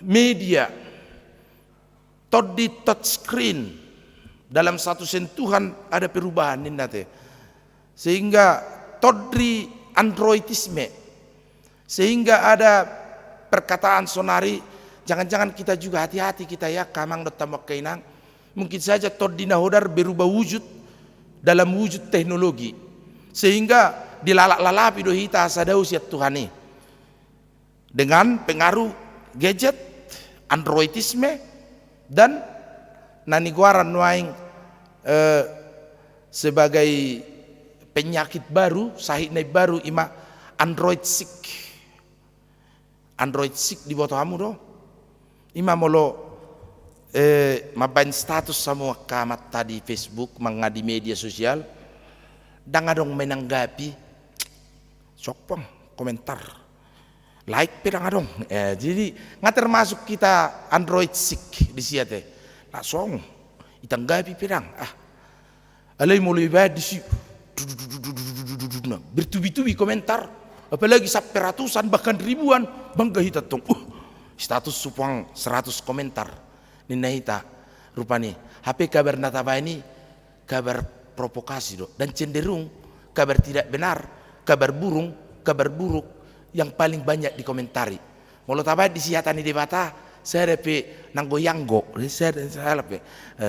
media tod di touchscreen dalam satu sentuhan ada perubahan nate sehingga tod di androidisme sehingga ada perkataan sonari jangan-jangan kita juga hati-hati kita ya kamang dotamak kainang. Mungkin saja tod dinahodar berubah wujud dalam wujud teknologi sehingga dilalak-lalapi do hita sadau siat Tuhani dengan pengaruh gadget, androidisme dan naniguaran waing sebagai penyakit baru sahih naik baru ima android sick di bawah kamu do ima molo mabain status semua kamat tadi Facebook mengadi media sosial dan adong menanggapi sokpong komentar like pirang adong jadi nggak termasuk kita android sick di siate langsung itanggapi pirang alai mulai bad di si bertubi-tubi komentar apalagi sampai ratusan bahkan ribuan bangga hitatong status supang 100 komentar Nina hita rupani HP kabar nataba ini kabar provokasi do, dan cenderung kabar tidak benar, kabar buruk yang paling banyak dikomentari. Molo tabat di sihatani debata, saya dapat nanggoyanggo, saya dapat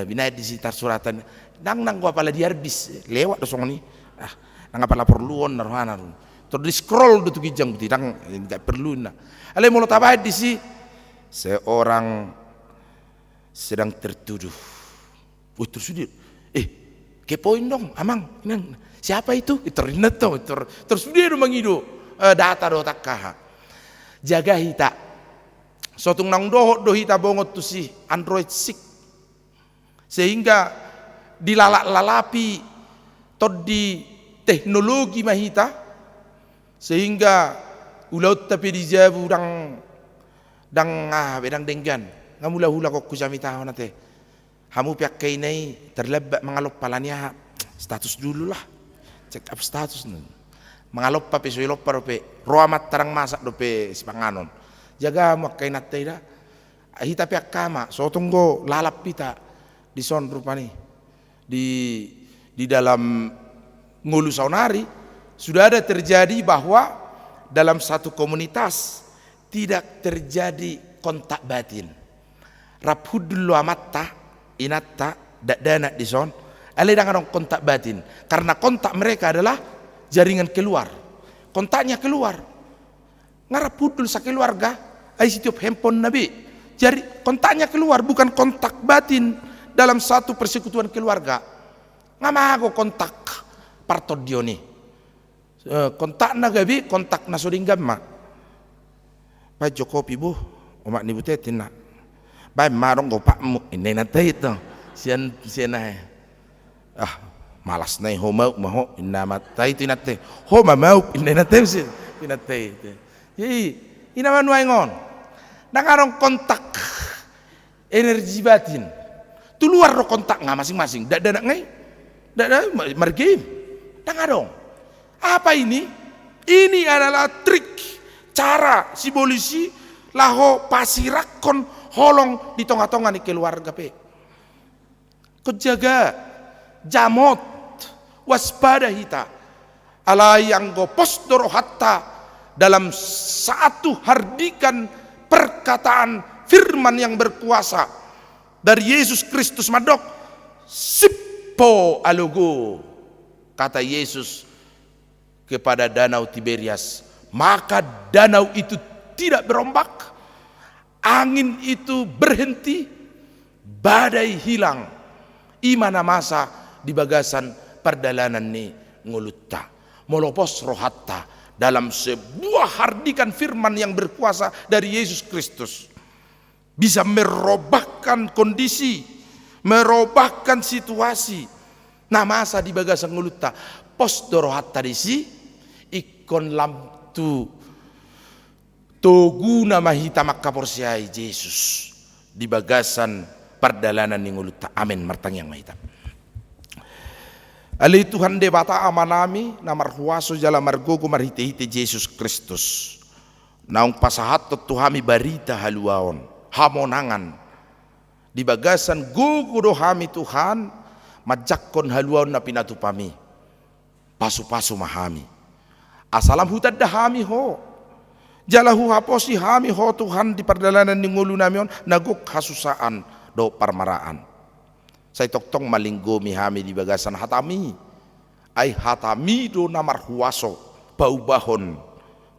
binai di sekitar suratan, nanggo apala diarbis lewat dosong ni, nang apala perluon naruhana, terus di scroll do tuh kijang tidak nggak perlu na. Ale molo tabat di si seorang sedang tertuduh, tertuduh, kepoin dong, amang, siapa itu? Internet tuh, terus dia do mangido data do takah. Jaga hita sotung nang do hita bongot tu si Android 6 sehingga dilalak-lalapi tod di teknologi mahita sehingga ulaut tapi dijabu dang bedang denggan ngamula hula kok kusami tahu nate hamu pihak kainai terlebak mengalop palanya status dulu lah, check up status nih. Mengalop pa pesoilop pa rope roamat tarang masak dope sipanganon jaga makai natte ida hita pihak kama so tunggu lalap pita di son rupani di dalam ngulu saunari sudah ada terjadi bahwa dalam satu komunitas tidak terjadi kontak batin raphudul amatta inatta dana di son ale dengan kontak batin karena kontak mereka adalah jaringan keluar, kontaknya keluar, ngarap pudul sa keluarga, ay setiap handphone nabi, jadi kontaknya keluar bukan kontak batin dalam satu persekutuan keluarga, ngamago kontak partodio nih, kontak nagabi, kontak nasodinggam mak, pak Jokowi bu, omak ni butetin nak, pak marong go pak mu, ini nanti itu, sian malas na ho mau inamatay tinate ho mau inenate si pinatay inaman waingon nangarong kontak energi batin tu luar ro kontak nga masing-masing dada ngai dada margim nangarong apa ini adalah trik cara si polisi laho pasirakon holong di tongah-tongah ni keluarga pe kau jaga jamot waspada hita ala yang go postoro hatta dalam satu hardikan perkataan firman yang berkuasa dari Yesus Kristus madok sippo alugo kata Yesus kepada danau Tiberias maka danau itu tidak berombak angin itu berhenti badai hilang imana masa di bagasan perdalanan ni ngulutta molopos rohatta dalam sebuah hardikan firman yang berkuasa dari Yesus Kristus bisa merubahkan kondisi, merubahkan situasi. Nah masa di bagasan ngulutta pos dorohatta disi ikon lam tu toguna mahita makaporsiai Yesus di bagasan perdalanan ni ngulutta amin martang yang mahita. Ali Tuhan debata amanami namar huaso jala margogo marhite-hite Yesus Kristus. Naung pasahat tuhami barita haluaon hamonangan di bagasan gugu dohami Tuhan majakkon haluaon na pinatupami pasu-pasu mahami asalam hutad dahami ho jalahu haposi hami ho Tuhan di perdalanan ni ngulu namion naguk hasusaan do parmaraan. Saya toktong malinggo mihami di bagasan hatami ay hatami do namar huaso baubahon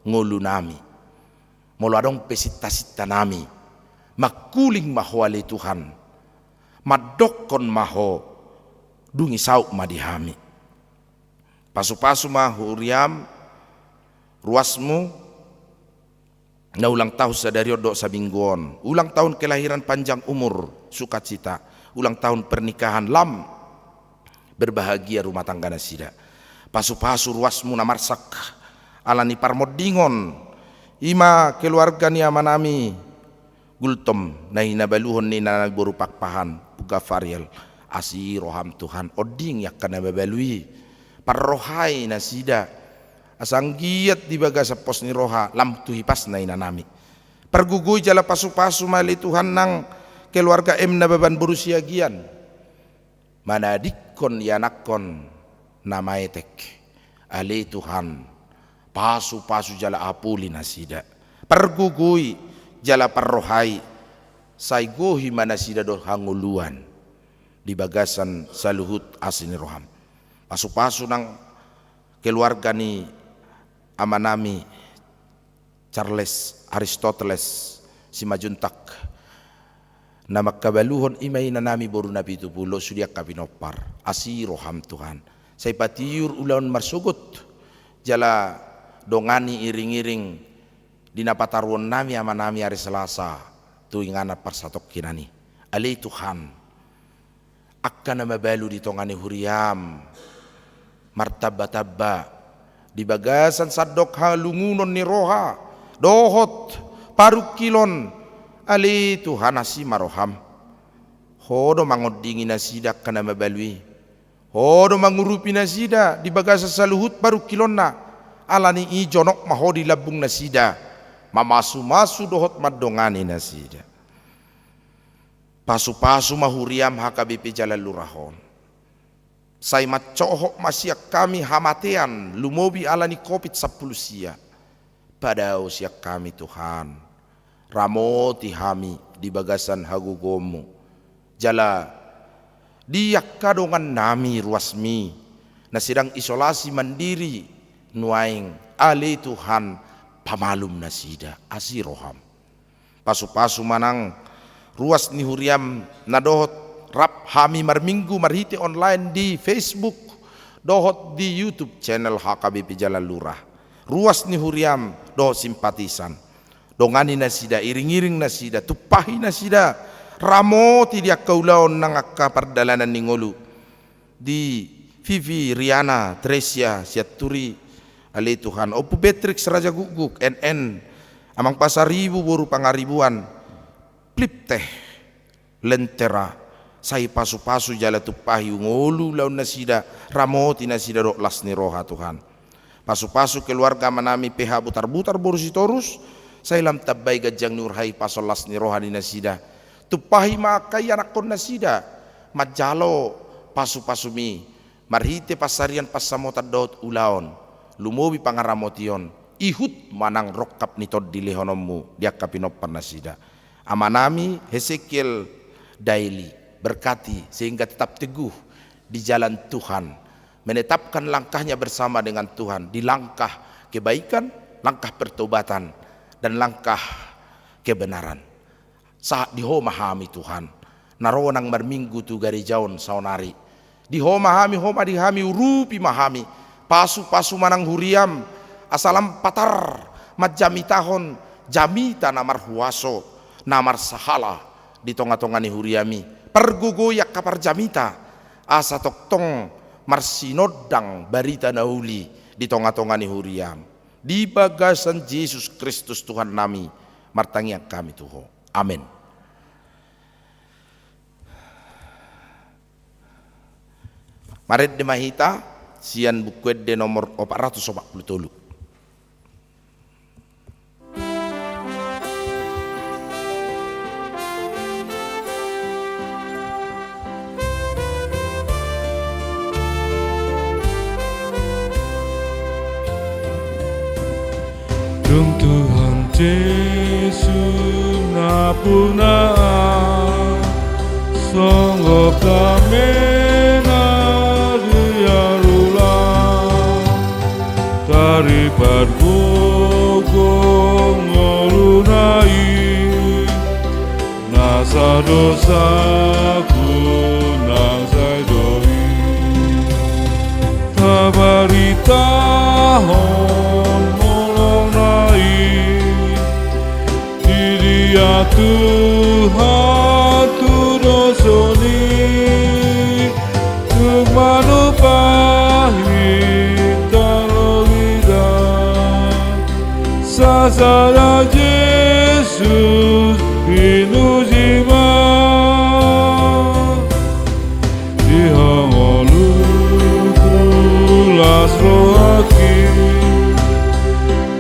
ngulu nami moladong pesita-sita nami makuling mahwali Tuhan madokon maho dungi sauk madihami pasu-pasu mahuriam ruasmu na ulang tahun sadari do sabinggon ulang tahun kelahiran panjang umur sukacita ulang tahun pernikahan lam berbahagia rumah tangga nasida pasu-pasu ruasmu namarsak alani parmodingon ima keluarga ni amanami gultom na hinabaluhon ni nanagboru pakpahan puga varial asi roham Tuhan oding yak kana babalui parrohai nasida asang giat di baga sa pos ni roha lam tuhipas na inanami perguguy jala pasu-pasu mali Tuhan nang keluarga na baban berusia gian manadik ikon yanakon namaetek ale Tuhan pasu-pasu jala apuli nasida pergugui jala perrohai saigohi manasida do hanguluan di bagasan saluhut asini roham pasu-pasu nang keluarga ni amanami Charles Aristoteles si majuntak na magkabaluhon imay na nami boru na pitupulo sudiak kapinopar asi roham Tuhan say patiyur ulaon marsugot jala dongani iring-iring dinapatarwon nami amanami hari Selasa tuingana parsatok kinani ali Tuhan akka na mabalu di tongani huriam martaba-taba di bagasan sadok halungunon ni roha dohot parukilon ali Tuhan asi maroham hodo mangodingi nasida kana mabalui hodo mangurupi nasida di bagasan saluhut parukilon na alani ijonok mahodi labung nasida mamasu-masu dohot madongani nasida pasu-pasu mahuriam HKBP Jalan Lurahon say macohok masyak kami hamatean lumobi alani COVID-10 sia pada usia kami Tuhan ramoti hami di bagasan hagugomu jala diak kadongan nami ruasmi na sedang isolasi mandiri nuaing ali Tuhan pamalum nasida asiroham pasu-pasu manang ruas ni huriam nadohot rap hami marminggu marhite online di Facebook dohot di YouTube channel HKBP Jalan Lurah ruas ni huriam dohot simpatisan dongani nasida iring-iring nasida tupahi nasida ramoti dia kaulaon nang akka pardalanan ni ngolu di Vivi Riana Tresia Siaturi ali Tuhan opu Betrix Raja Guguk NN amang pasaribu boru pangaribuan plip teh lentera say pasu-pasu jala tupahi ngolu laun nasida ramoti nasida dok las ni roha Tuhan pasu-pasu keluarga manami PH butar-butar borusi torus say lam tabbay gajang nurhai pasol las ni roha ni nasida tupahi makai anakon nasida majalo pasu-pasu mi marhite pasarian pasamota dot ulaon lumobi pangaramotion ihut manang rokkap nitod dilehonomu dia kapinopan nasida amanami Hesekiel Daily berkati sehingga tetap teguh di jalan Tuhan menetapkan langkahnya bersama dengan Tuhan di langkah kebaikan langkah pertobatan dan langkah kebenaran saat dihomahami Tuhan naronang marminggu tu gari jaon saunari dihomahami homa dihami urupi mahami pasu-pasu manang huriam asalam patar majami tahon jamita namar huaso namar sahala di tonga-tonga ni huriami pergugoyak kapar jamita asa toktong marsinodang barita nauli di tonga-tonga ni huriam di bagasan Yesus Kristus Tuhan nami martangiak kami Tuho amin. Maret de mahita sian bukuet de nomor 447 Dung Tuhan Yesus napuna songgo kamena diarula tari pargogong ngorunai nasa dosaku nang saidoi tabaritahon ya Tuhan tu dosoni tu manupahi talogida sasara Yesus inujima dihangolu kulas rohaki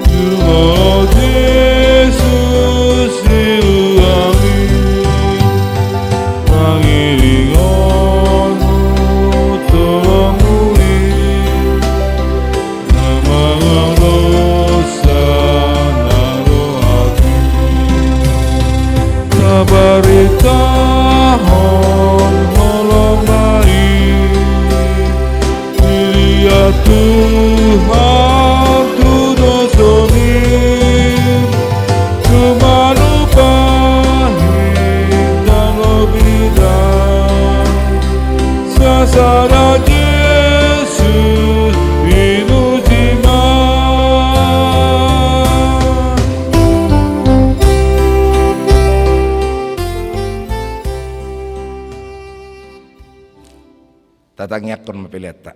Tuhan Yesus niluangi pangilingonmu Nabaritahon holomai Ilia Tuhan tudosonim Kumanupahin dan lobidan Sasara Yesus Inuzima Tatangnya kon mapileta.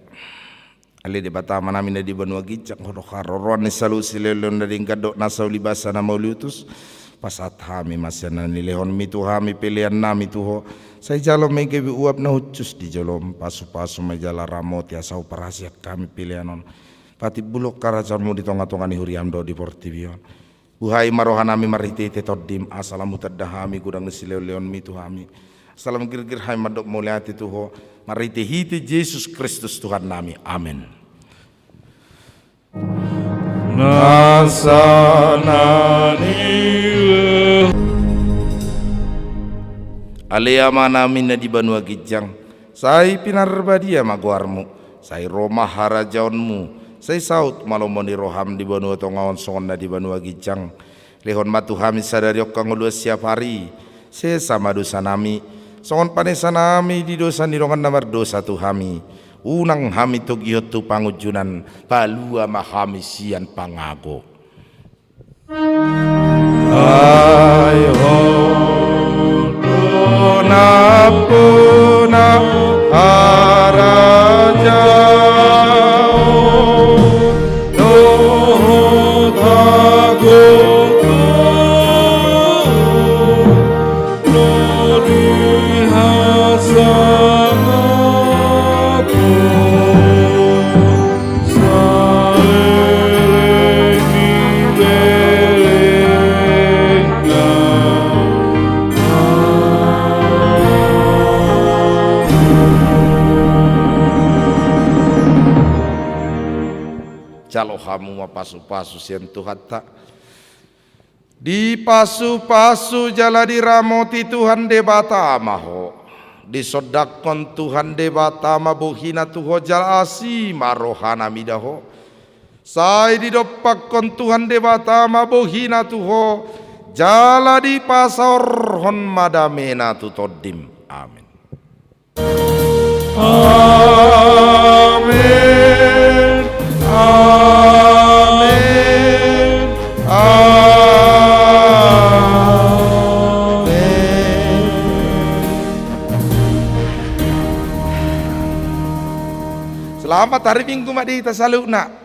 Ali di bata manami na di banua gicak hororon ni salu silelon na ring kadok nasaw libasa na mauliutus pasat hami masya na nilehon mitu hami pilihan nami tuho say jalo may gabi uap na hucus di jalom pasu-pasu may jala ramot ya saw parasyak kami pilihanon pati bulok karajan mo di tonga-tonga ni huriam do di portibion buhay marohan nami maritite todim asalamu tadahami gudang ni sileleon mitu hami salam gir-gir hai madok muliati tuho marite hiti Yesus Kristus Tuhan nami. Amin. Nasanani Aleyama namin na di banua gijang say pinarbadia maguarmu say Roma harajaonmu say saut malomoni roham di banua tongaon songon na di banua gijang lehon matu hami sadariok kang ulua siap hari sesama dosa nami songon panesa nami di dosa nirongan namar dosa tu hami unang hami tu gihot tu pangujunan palua mahami sian pangago Ayho Dona Puna Harajao Doho Tagoto Lodi Hasanapo Saereni Berenga calo hamu mapasu-pasu sian Tuhan tak di pasu-pasu jala diramoti Tuhan debata maho disodakon Tuhan debata mabuhina tuho jala asi marohana midaho sai didopakon Tuhan debata mabuhina tuho jala di pasor hon madamena tutodim. Amin. Amin Amin Amin Selamat hari Minggu Madi Tasaluna.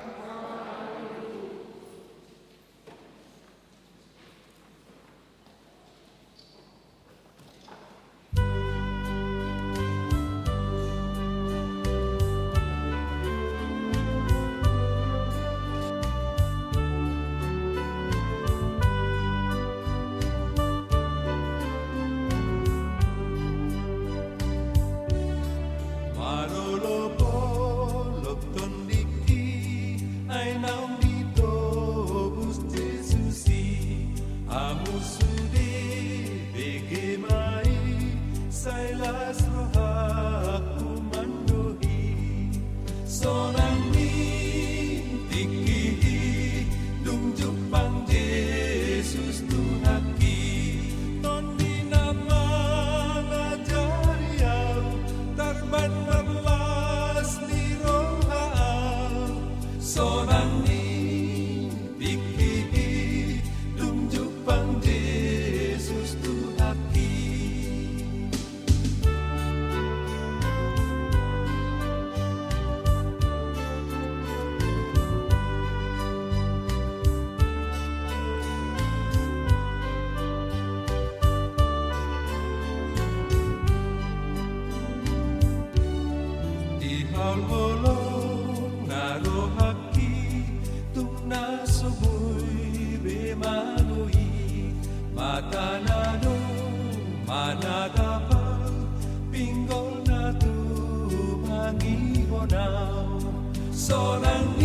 Sonang